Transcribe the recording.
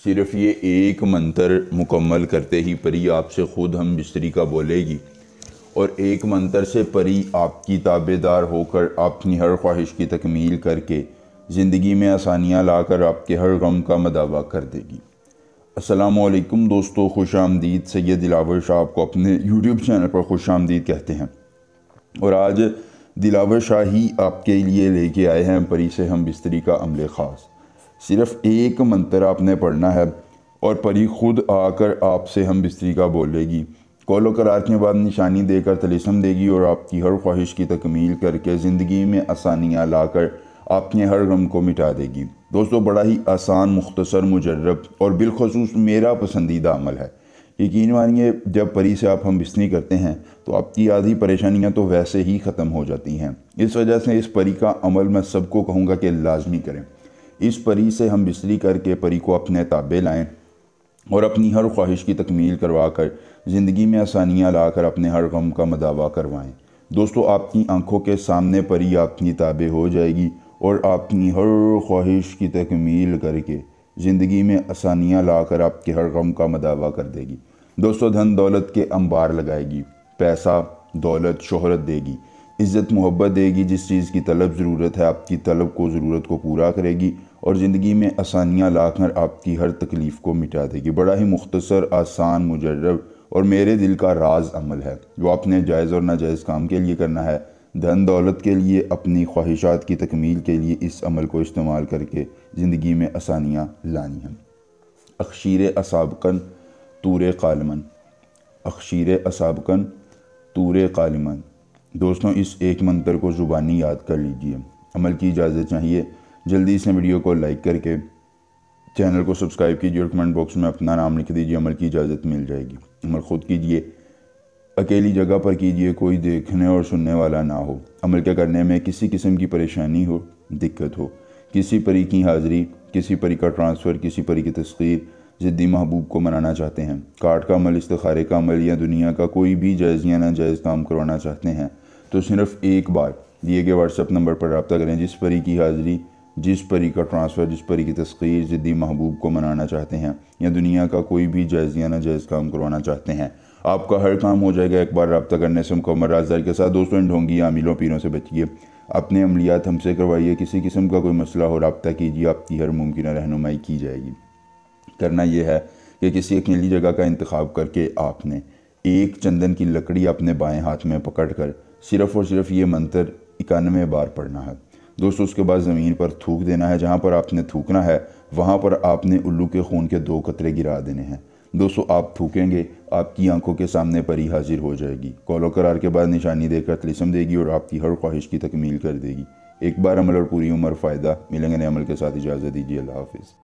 صرف یہ ایک منتر مکمل کرتے ہی پری آپ سے خود ہم بستری کا بولے گی، اور ایک منتر سے پری آپ کی تابع دار ہو کر اپنی ہر خواہش کی تکمیل کر کے زندگی میں آسانیاں لا کر آپ کے ہر غم کا مداوع کر دے گی۔ السلام علیکم دوستو، خوش آمدید۔ سید دلاور شاہ آپ کو اپنے یوٹیوب چینل پر خوش آمدید کہتے ہیں، اور آج دلاور شاہ ہی آپ کے لیے لے کے آئے ہیں پری سے ہم بستری کا عمل خاص۔ صرف ایک منتر آپ نے پڑھنا ہے اور پری خود آ کر آپ سے ہم بستری کا بولے گی، قول و قرار کے بعد نشانی دے کر طلسم دے گی، اور آپ کی ہر خواہش کی تکمیل کر کے زندگی میں آسانیاں لا کر آپ کے ہر غم کو مٹا دے گی۔ دوستو، بڑا ہی آسان، مختصر، مجرب اور بالخصوص میرا پسندیدہ عمل ہے۔ یقین مانیے، جب پری سے آپ ہم بستری کرتے ہیں تو آپ کی آدھی پریشانیاں تو ویسے ہی ختم ہو جاتی ہیں۔ اس وجہ سے اس پری کا عمل میں سب کو کہوں گا کہ لازمی کریں۔ اس پری سے ہم بستری کر کے پری کو اپنے تابع لائیں اور اپنی ہر خواہش کی تکمیل کروا کر زندگی میں آسانیاں لا کر اپنے ہر غم کا مداوع کروائیں۔ دوستو، آپ کی آنکھوں کے سامنے پری آپ کی تابع ہو جائے گی اور آپ کی ہر خواہش کی تکمیل کر کے زندگی میں آسانیاں لا کر آپ کے ہر غم کا مداوع کر دے گی۔ دوستو، دھن دولت کے انبار لگائے گی، پیسہ، دولت، شہرت دے گی، عزت، محبت دے گی۔ جس چیز کی طلب ضرورت ہے آپ کی طلب کو، ضرورت کو پورا کرے گی اور زندگی میں آسانیاں لا کر آپ کی ہر تکلیف کو مٹا دے گی۔ بڑا ہی مختصر، آسان، مجرب اور میرے دل کا راز عمل ہے جو آپ نے جائز اور ناجائز کام کے لیے کرنا ہے، دھن دولت کے لیے، اپنی خواہشات کی تکمیل کے لیے اس عمل کو استعمال کر کے زندگی میں آسانیاں لانی ہیں۔ اخشیر اسابقن طور قالمن، اخشیر اسابقن طور قالمن۔ دوستوں، اس ایک منتر کو زبانی یاد کر لیجئے۔ عمل کی اجازت چاہیے، جلدی سے ویڈیو کو لائک کر کے چینل کو سبسکرائب کیجئے اور کمنٹ باکس میں اپنا نام لکھ دیجئے۔ عمل کی اجازت مل جائے گی۔ عمل خود کیجئے، اکیلی جگہ پر کیجئے، کوئی دیکھنے اور سننے والا نہ ہو۔ عمل کے کرنے میں کسی قسم کی پریشانی ہو، دقت ہو، کسی پری کی حاضری، کسی پری کا ٹرانسفر، کسی پری کی تسخیر، ضدی محبوب کو منانا چاہتے ہیں، کارڈ کا عمل، استخارے کا عمل یا دنیا کا کوئی بھی جائز یا ناجائز کام کروانا چاہتے ہیں، تو صرف ایک بار دیے گئے واٹس ایپ نمبر پر رابطہ کریں۔ جس پری کی حاضری، جس پری کا ٹرانسفر، جس پری کی تسخیر، ضدی محبوب کو منانا چاہتے ہیں یا دنیا کا کوئی بھی جائز یا ناجائز کام کروانا چاہتے ہیں، آپ کا ہر کام ہو جائے گا ایک بار رابطہ کرنے سے مکمل رازداری کے ساتھ۔ دوستوں، ان ڈھونگی عاملوں، پیروں سے بچیے، اپنے عملیات ہم سے کروائیے۔ کسی قسم کا کوئی مسئلہ ہو، رابطہ کیجیے، آپ کی ہر ممکنہ رہنمائی کی جائے گی۔ کرنا یہ ہے کہ کسی اکیلی جگہ کا انتخاب کر کے آپ نے ایک چندن کی لکڑی اپنے بائیں ہاتھ میں پکڑ کر صرف اور صرف یہ منتر 91 بار پڑھنا ہے۔ دوستو، اس کے بعد زمین پر تھوک دینا ہے۔ جہاں پر آپ نے تھوکنا ہے وہاں پر آپ نے الو کے خون کے 2 قطرے گرا دینے ہیں۔ دوستو، آپ تھوکیں گے، آپ کی آنکھوں کے سامنے پری حاضر ہو جائے گی، قول و قرار کے بعد نشانی دے کر طلسم دے گی اور آپ کی ہر خواہش کی تکمیل کر دے گی۔ ایک بار عمل اور پوری عمر فائدہ۔ ملیں گے نئے عمل کے ساتھ، اجازت دیجیے، اللہ حافظ۔